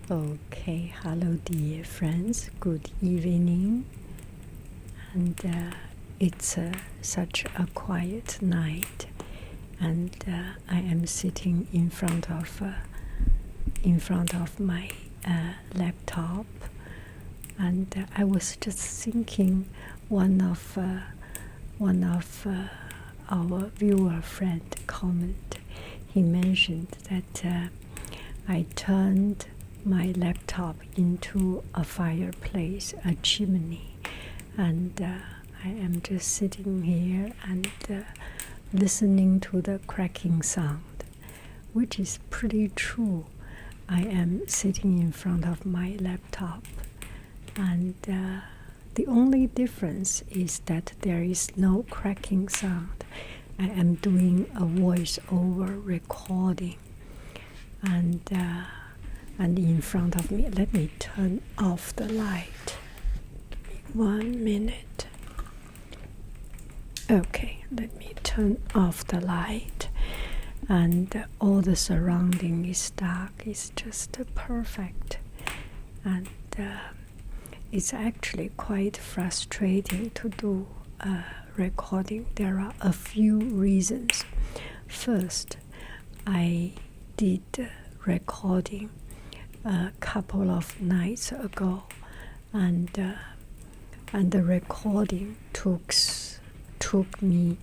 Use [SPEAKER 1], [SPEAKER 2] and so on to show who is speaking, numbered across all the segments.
[SPEAKER 1] Okay, hello dear friends, good evening. And it's such a quiet night, and I am sitting in front of my laptop, and I was just thinking one of our viewer friend comment. He mentioned that I turned my laptop into a fireplace, a chimney, and I am just sitting here and listening to the cracking sound, which is pretty true. I am sitting in front of my laptop, and the only difference is that there is no cracking sound. I am doing a voiceover recording, and in front of me, let me turn off the light. Give me 1 minute. Okay, let me turn off the light, and all the surrounding is dark. It's just perfect, and it's actually quite frustrating to do recording. There are a few reasons. First, I did recording a couple of nights ago, and the recording took me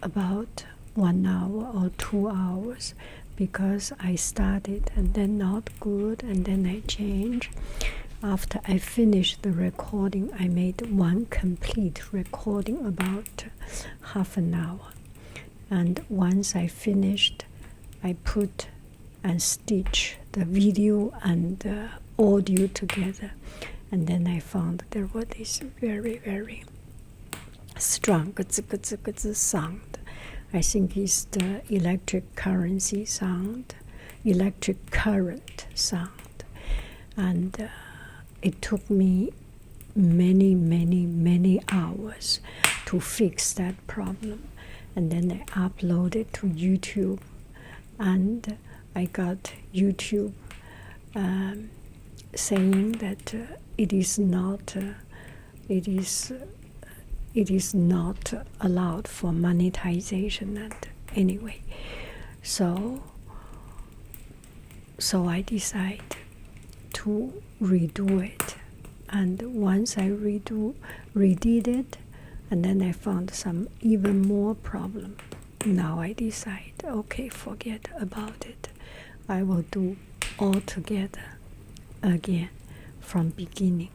[SPEAKER 1] about 1 hour or 2 hours, because I started and then not good, and then I changed. After I finished the recording, I made one complete recording about half an hour, and once I finished, I put and stitch the video and audio together, and then I found there was this very, very strong sound. I think it's the electric current sound, and it took me many hours to fix that problem, and then I uploaded to YouTube, and I got YouTube saying that it is not allowed for monetization. And anyway, so I decided to redo it, and once I redid it, and then I found some even more problem. Now I decide, okay, forget about it. I will do all together again from beginning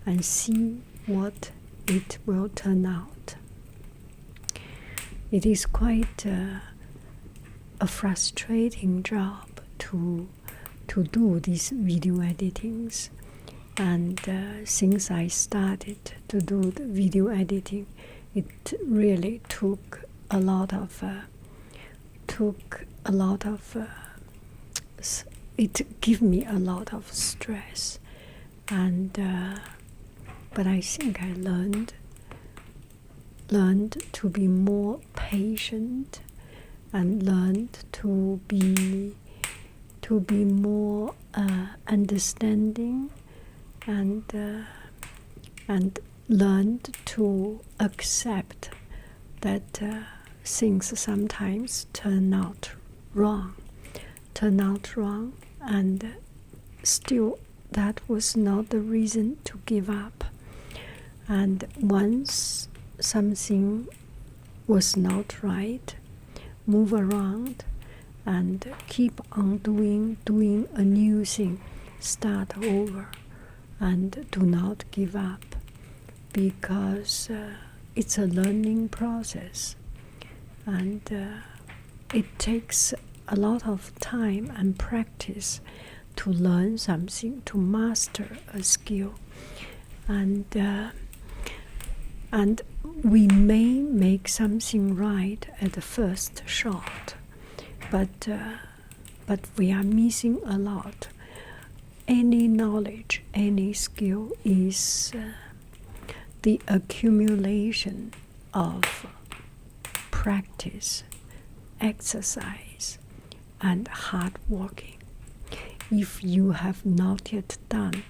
[SPEAKER 1] and see what it will turn out. It is quite a frustrating job to do these video editings, and since I started to do the video editing, it really took a lot of it gave me a lot of stress, and but I think I learned to be more patient, and learned to be more understanding, and learned to accept that things sometimes turn out wrong, and still that was not the reason to give up. And once something was not right, move around and keep on doing a new thing, start over, and do not give up, because it's a learning process, and it takes a lot of time and practice to learn something, to master a skill, and we may make something right at the first shot, but we are missing a lot. Any knowledge, any skill is the accumulation of practice, exercise, and hard working. if you have not yet done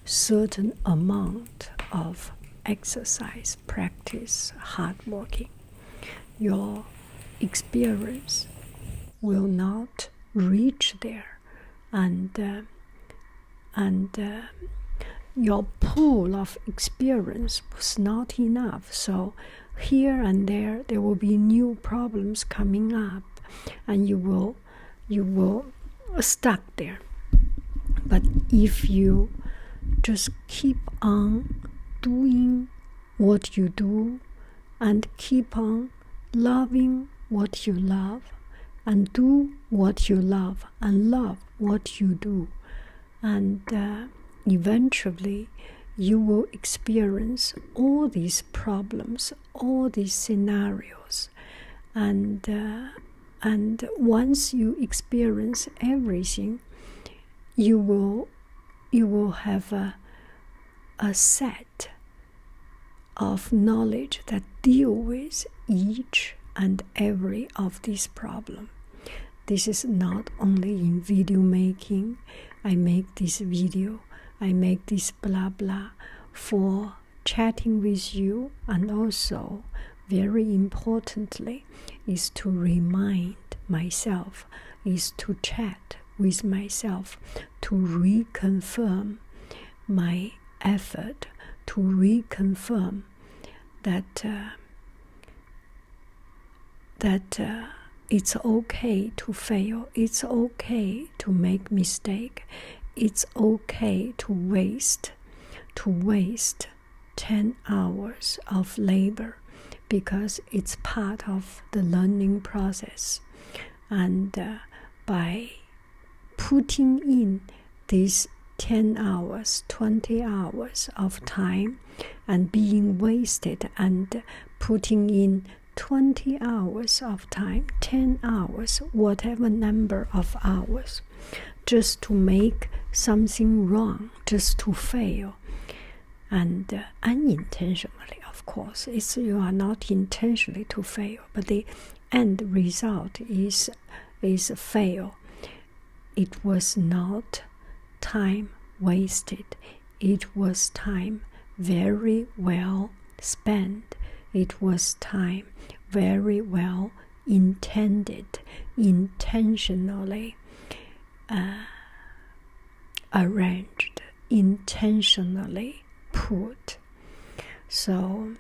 [SPEAKER 1] certain amount of exercise, practice, hard working, your experience will not reach there, and your pool of experience was not enough. So here and there will be new problems coming up, and you will stuck there. But if you just keep on doing what you do, and keep on loving what you love, and do what you love, and love what you do, and eventually you will experience all these problems, all these scenarios, and once you experience everything, you will have a set of knowledge that deal with each and every of these problems. This is not only in video making. I make this video, I make this blah blah for chatting with you, and also very importantly is to remind myself, is to chat with myself, to reconfirm my effort, to reconfirm that it's okay to fail, it's okay to make mistake, it's okay to waste 10 hours of labor, because it's part of the learning process. And by putting in these 10 hours, 20 hours of time and being wasted, and putting in 20 hours of time, 10 hours, whatever number of hours, just to make something wrong, just to fail, and unintentionally, of course. You are not intentionally to fail, but the end result is fail. It was not time wasted. It was time very well spent. It was time very well intended, intentionally arranged, intentionally put. So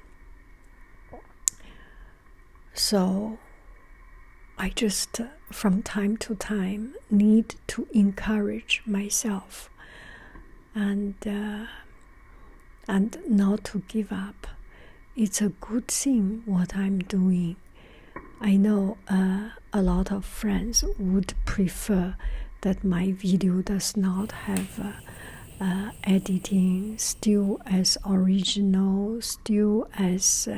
[SPEAKER 1] I just from time to time need to encourage myself and not to give up. It's a good thing what I'm doing. I know a lot of friends would prefer that my video does not have editing, still as original, still as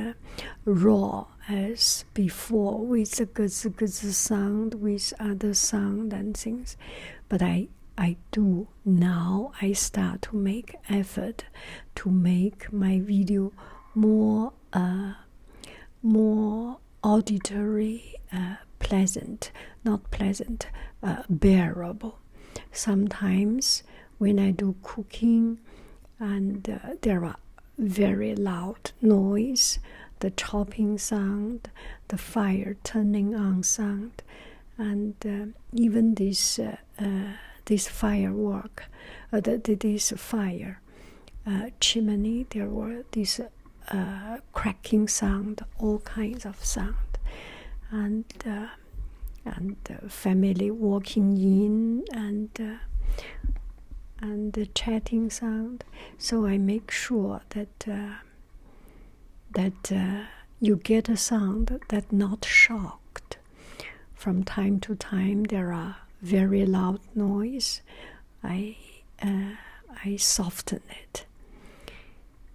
[SPEAKER 1] raw as before, with the guzz sound, with other sound and things. But I do now. I start to make effort to make my video more auditory, pleasant, not pleasant, bearable. Sometimes when I do cooking and there are very loud noise, the chopping sound, the fire turning on sound, and even this firework, this fire chimney, there were this cracking sound, all kinds of sound, and family walking in, and the chatting sound. So I make sure that you get a sound that not shocked. From time to time there are very loud noise. I soften it.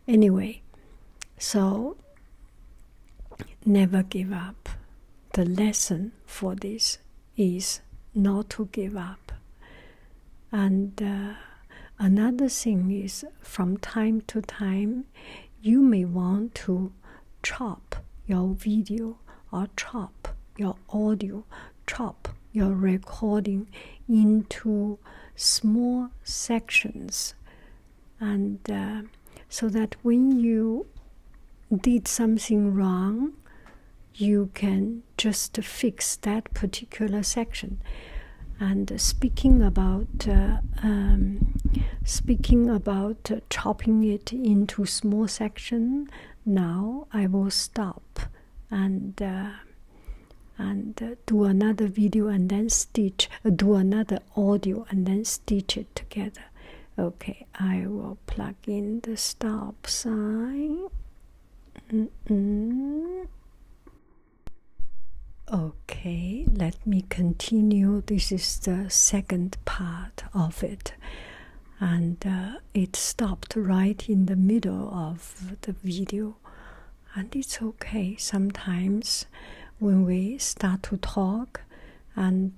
[SPEAKER 1] Anyway, so never give up. The lesson for this is not to give up. And another thing is, from time to time, you may want to chop your video or chop your audio, chop your recording into small sections, and so that when you did something wrong, you can just fix that particular section. And speaking about chopping it into small section, now I will stop and do another video and then do another audio and then stitch it together. Okay, I will plug in the stop sign. Okay, let me continue. This is the second part of it, and it stopped right in the middle of the video, and it's okay. Sometimes when we start to talk and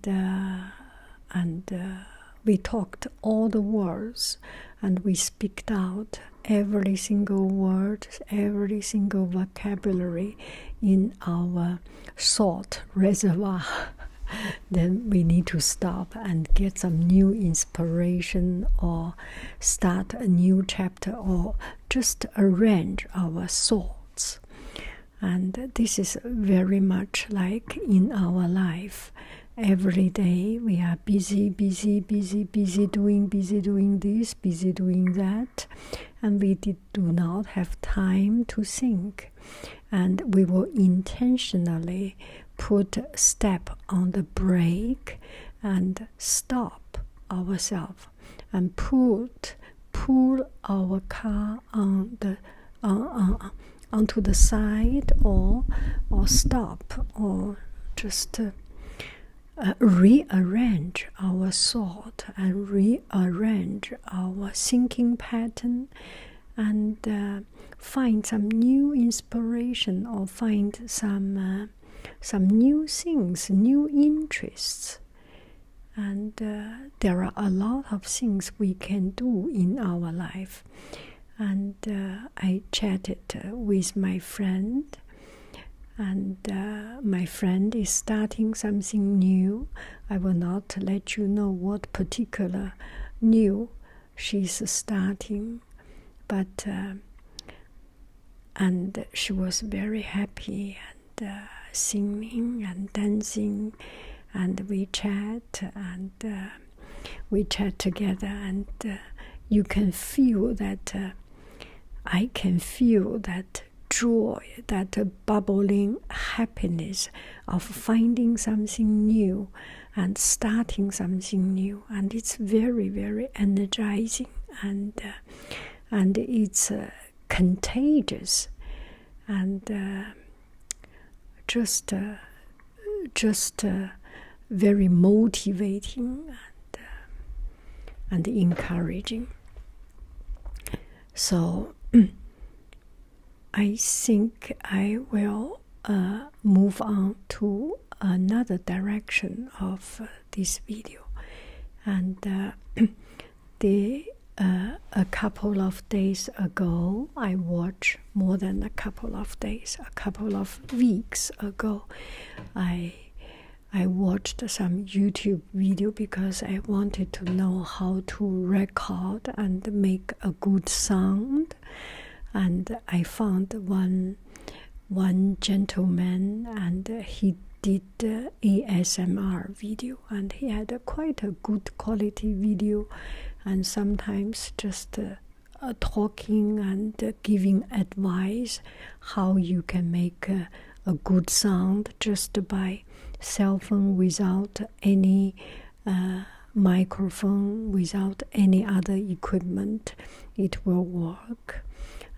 [SPEAKER 1] we talked all the words and we speak out every single word, every single vocabulary in our thought reservoir, then we need to stop and get some new inspiration or start a new chapter or just arrange our thoughts. And this is very much like in our life. Every day we are busy doing this, busy doing that, and we do not have time to think. And we will intentionally put a step on the brake and stop ourselves and pull our car on the onto the side or stop or just rearrange our thought and rearrange our thinking pattern and find some new inspiration or find some new things, new interests. And there are a lot of things we can do in our life. And I chatted with my friend, and my friend is starting something new. I will not let you know what particular new she's starting, but and she was very happy and singing and dancing, and we chat together, and you can feel that I can feel that joy, that bubbling happiness of finding something new and starting something new, and it's very, very energizing, and it's contagious, and just very motivating and encouraging. So I think I will move on to another direction of this video, and a couple of days ago, I watched more than a couple of days, a couple of weeks ago, I watched some YouTube video because I wanted to know how to record and make a good sound. And I found one gentleman, and he did ASMR video, and he had quite a good quality video, and sometimes just talking and giving advice how you can make a good sound just by cell phone without any microphone, without any other equipment. It will work.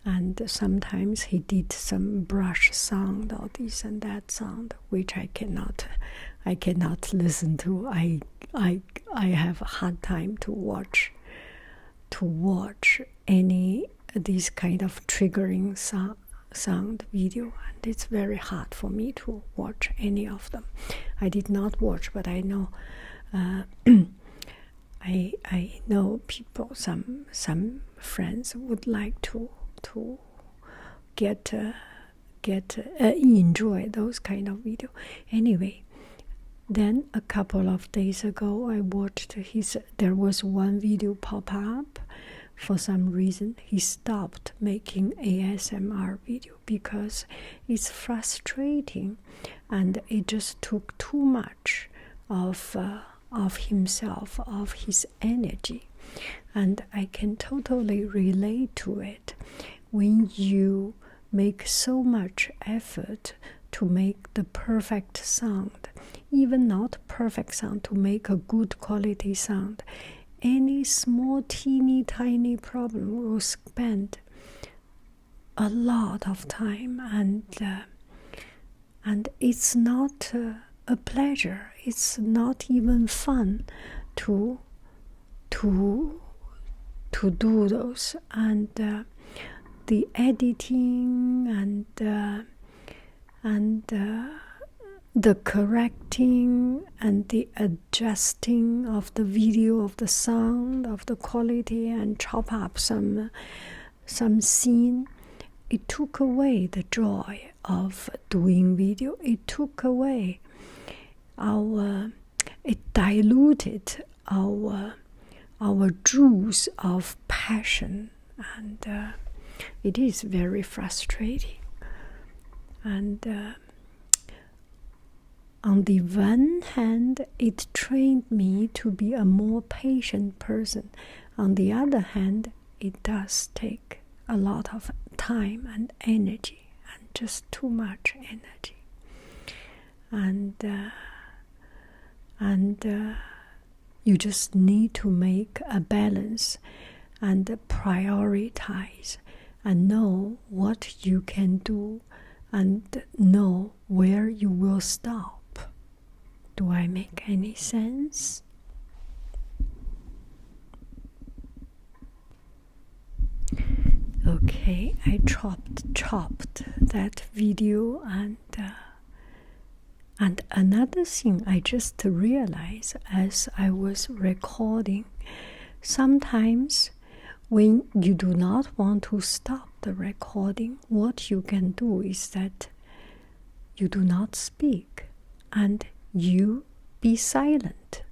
[SPEAKER 1] And sometimes he did some brush sound or this and that sound, which I cannot listen to. I have a hard time to watch any this kind of triggering sound video, and it's very hard for me to watch any of them. I did not watch, but I know I know people, some friends would like to enjoy those kind of video. Anyway, Then a couple of days ago, I watched there was one video pop up. For some reason, he stopped making ASMR video because it's frustrating, and it just took too much of himself, of his energy. And I can totally relate to it. When you make so much effort to make the perfect sound, even not perfect sound, to make a good quality sound, any small teeny tiny problem will spend a lot of time, and it's not a pleasure. It's not even fun to do those, and the editing and the correcting and the adjusting of the video, of the sound, of the quality, and chop up some scene. It took away the joy of doing video. It took away it diluted our juice of passion, and it is very frustrating. And on the one hand, it trained me to be a more patient person. On the other hand, it does take a lot of time and energy, and just too much energy. And you just need to make a balance and prioritize and know what you can do and know where you will stop. Do I make any sense? Okay, I chopped that video, and another thing I just realized as I was recording, sometimes when you do not want to stop the recording, what you can do is that you do not speak and you be silent.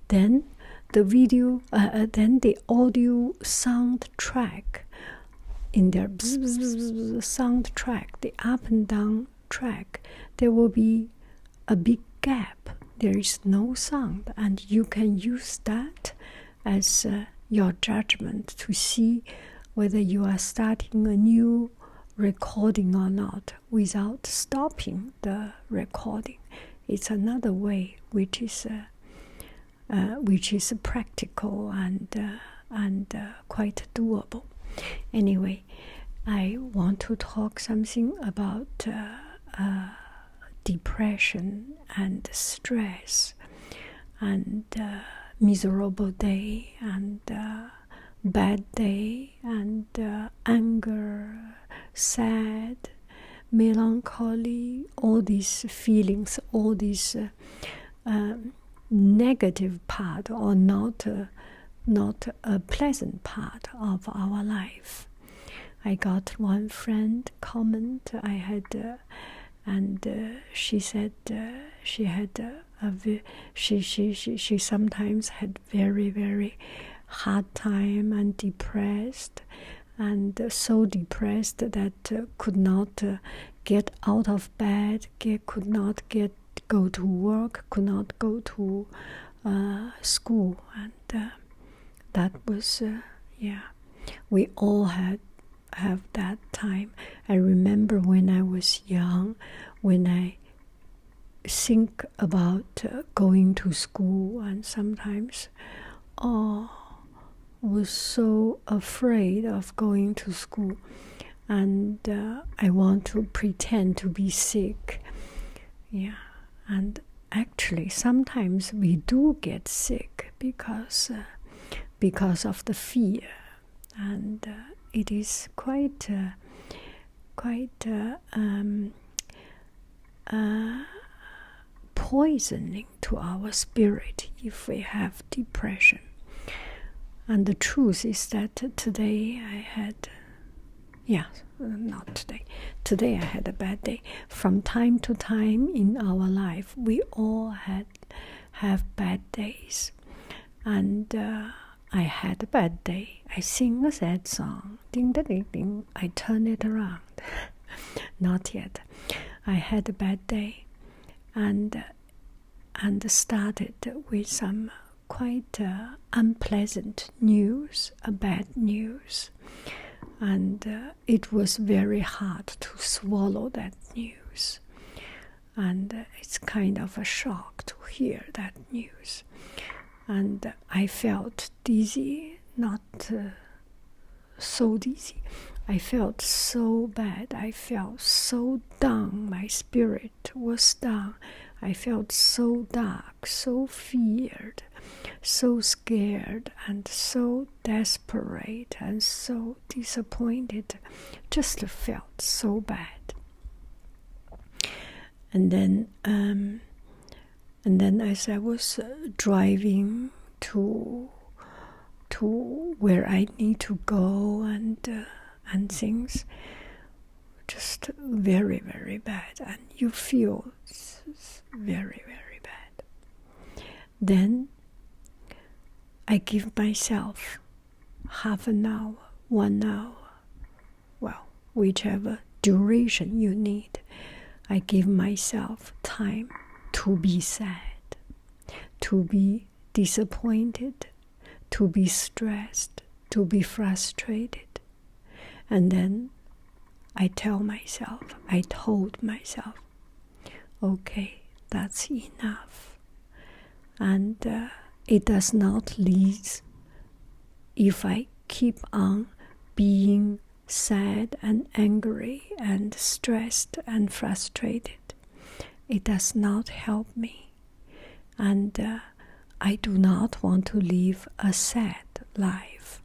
[SPEAKER 1] Then the video, then the audio soundtrack, in their soundtrack, the up and down track, there will be a big gap. There is no sound, and you can use that as your judgment to see whether you are starting a new recording or not without stopping the recording. It's another way which is practical and quite doable. Anyway, I want to talk something about depression and stress and miserable day and bad day and anger, sad, melancholy, all these feelings, all these negative part or not a pleasant part of our life. I got one friend comment I had, and she said she had she sometimes had very, very hard time and depressed, and so depressed that could not get out of bed, could not go to work, could not go to school, and that was we all have that time. I remember when I was young, when I think about going to school, and sometimes was so afraid of going to school, and I want to pretend to be sick. And actually sometimes we do get sick because of the fear, and it is quite poisoning to our spirit if we have depression. And the truth is that today I had Yeah, not today. Today I had a bad day. From time to time in our life, we all have bad days. And I had a bad day. I sing a sad song. Ding, ding, ding, ding. I turn it around. Not yet. I had a bad day. And started with some quite unpleasant news, bad news. And it was very hard to swallow that news. And it's kind of a shock to hear that news. And I felt dizzy, not so dizzy. I felt so bad. I felt so down. My spirit was down. I felt so dark, so feared, so scared, and so desperate, and so disappointed. Just felt so bad. And then as I was driving to where I need to go and things, just very, very bad, and you feel very, very bad. Then I give myself half an hour, 1 hour, well, whichever duration you need. I give myself time to be sad, to be disappointed, to be stressed, to be frustrated. And then I told myself, okay, that's enough. And it does not lead if I keep on being sad and angry and stressed and frustrated. It does not help me. And I do not want to live a sad life.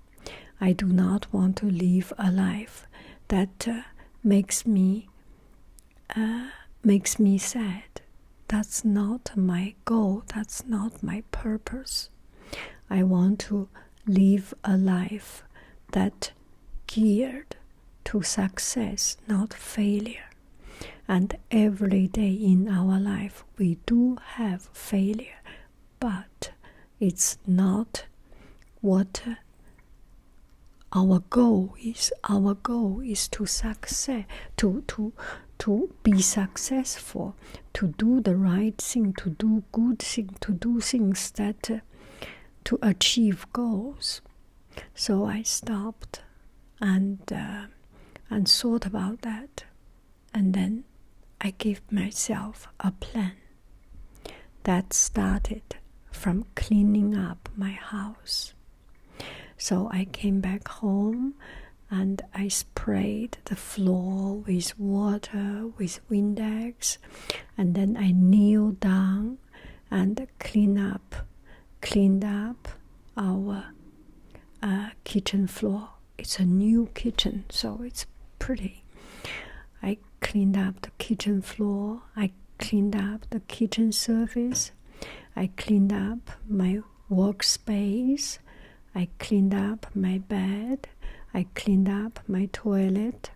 [SPEAKER 1] I do not want to live a life that makes me sad. That's not my goal. That's not my purpose. I want to live a life that geared to success, not failure. And every day in our life we do have failure, but it's not what our goal is. Our goal is to success, to be successful, to do the right thing, to do good thing, to do things that to achieve goals. So I stopped and thought about that, and then I gave myself a plan that started from cleaning up my house. So I came back home and I sprayed the floor with water, with Windex, and then I kneeled down and cleaned up our kitchen floor. It's a new kitchen, so it's pretty. I cleaned up the kitchen floor, I cleaned up the kitchen surface, I cleaned up my workspace, I cleaned up my bed, I cleaned up my toilet.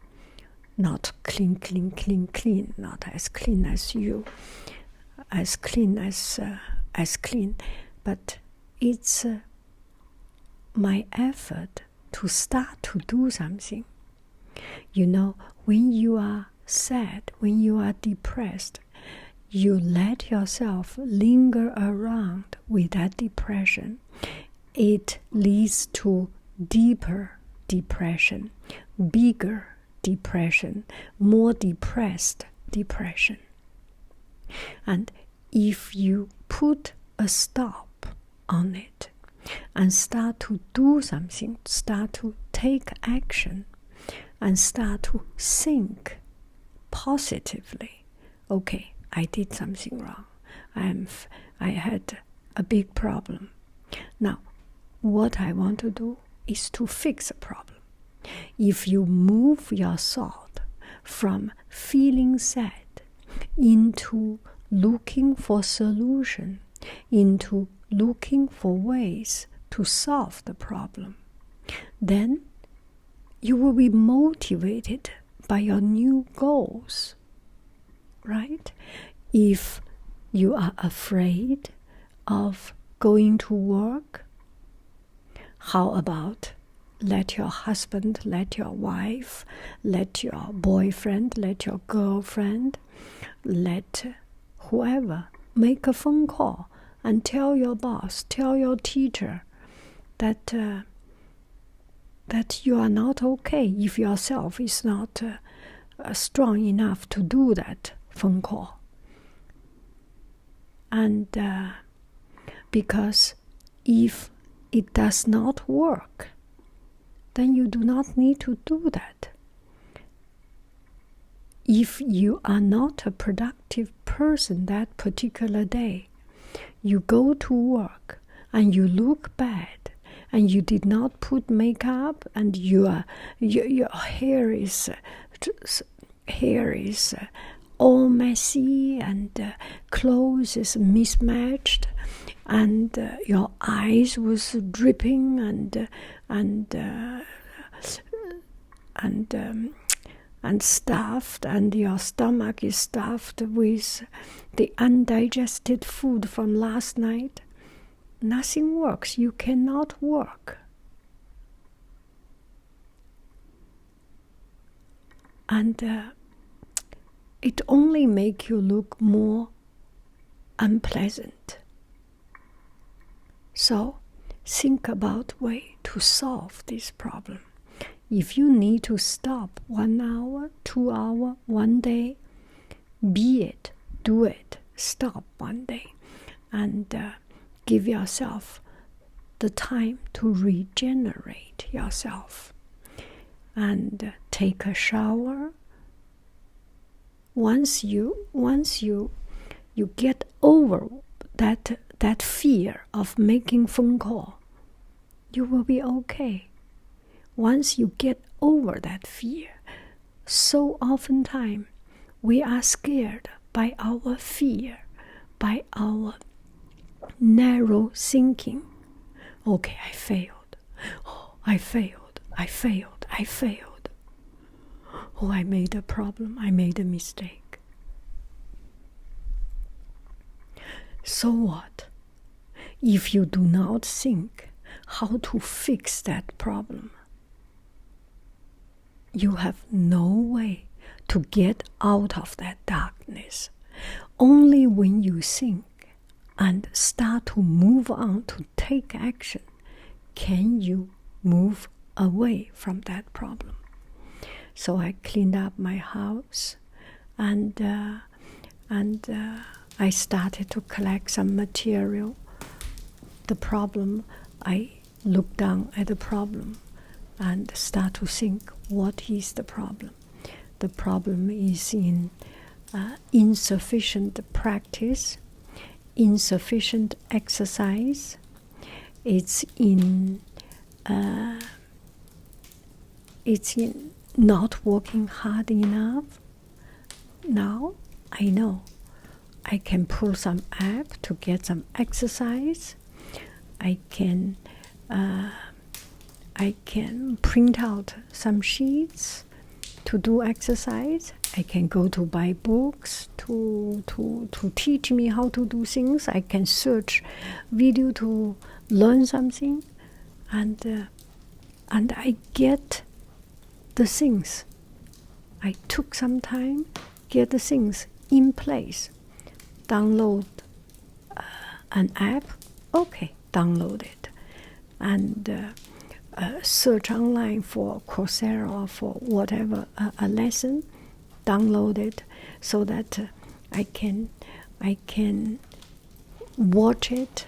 [SPEAKER 1] Not clean, not as clean as you, as clean, but it's my effort to start to do something. You know, when you are sad, when you are depressed, you let yourself linger around with that depression. It leads to deeper depression, bigger depression, more depressed depression. And if you put a stop on it and start to do something, start to take action, and start to think positively, okay, I did something wrong. I had a big problem. Now, what I want to do is to fix a problem. If you move your thought from feeling sad into looking for solution, into looking for ways to solve the problem, then you will be motivated by your new goals, right? If you are afraid of going to work, how about let your husband, let your wife, let your boyfriend, let your girlfriend, let whoever make a phone call and tell your boss, tell your teacher that that you are not okay if yourself is not strong enough to do that phone call. And because if it does not work, then you do not need to do that. If you are not a productive person that particular day, you go to work and you look bad, and you did not put makeup, and your hair is all messy, and clothes is mismatched, and your eyes was dripping, and stuffed, and your stomach is stuffed with the undigested food from last night. Nothing works. You cannot work. And it only makes you look more unpleasant. So think about a way to solve this problem. If you need to stop 1 hour, 2 hours, 1 day, be it, do it, stop 1 day, and give yourself the time to regenerate yourself, and take a shower. Once you get over that fear of making phone call, you will be okay. Once you get over that fear, so oftentimes we are scared by our fear, by our narrow thinking. Okay, I failed. Oh, I failed. Oh, I made a problem. I made a mistake. So what? If you do not think how to fix that problem, you have no way to get out of that darkness. Only when you think and start to move on, to take action, can you move away from that problem. So I cleaned up my house, and I started to collect some material. The problem, I looked down at the problem and start to think, what is the problem? The problem is in insufficient practice, insufficient exercise. It's in not working hard enough. Now I know I can pull some app to get some exercise. I can print out some sheets to do exercise. I can go to buy books to teach me how to do things. I can search video to learn something, and I get the things. I took some time, get the things in place. Download an app, okay, download it, and search online for Coursera or for whatever a lesson, download it, so that I can watch it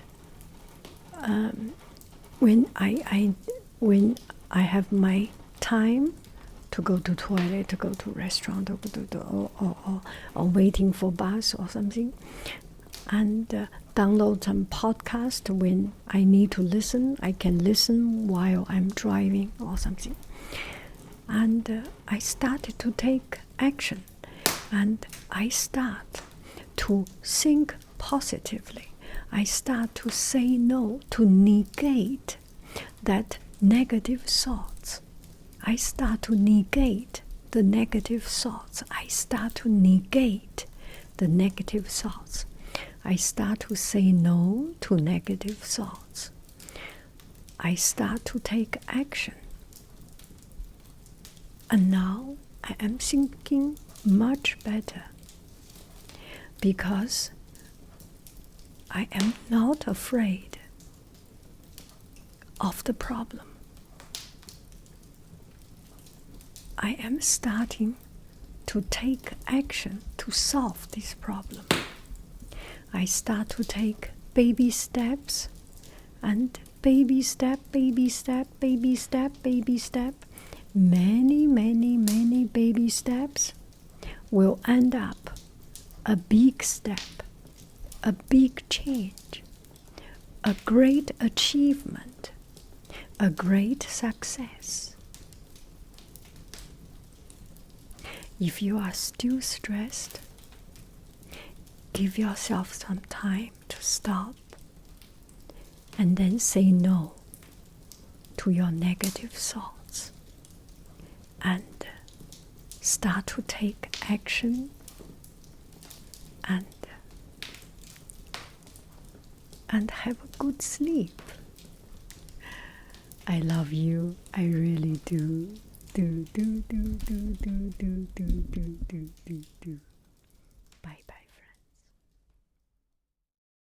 [SPEAKER 1] when I have my time to go to toilet, to go to restaurant, or waiting for bus or something, and download some podcast when I need to listen. I can listen while I'm driving or something. And I started to take action, and I start to think positively. I start to say no, to negate that negative thoughts. I start to negate the negative thoughts. I start to negate the negative thoughts. I start to say no to negative thoughts. I start to take action. And now I am thinking much better because I am not afraid of the problem. I am starting to take action to solve this problem. I start to take baby steps, and baby step, baby step, baby step, baby step. Many, many, many baby steps will end up a big step, a big change, a great achievement, a great success. If you are still stressed, give yourself some time to stop and then say no to your negative thoughts and start to take action and have a good sleep. I love you. I really do. Do.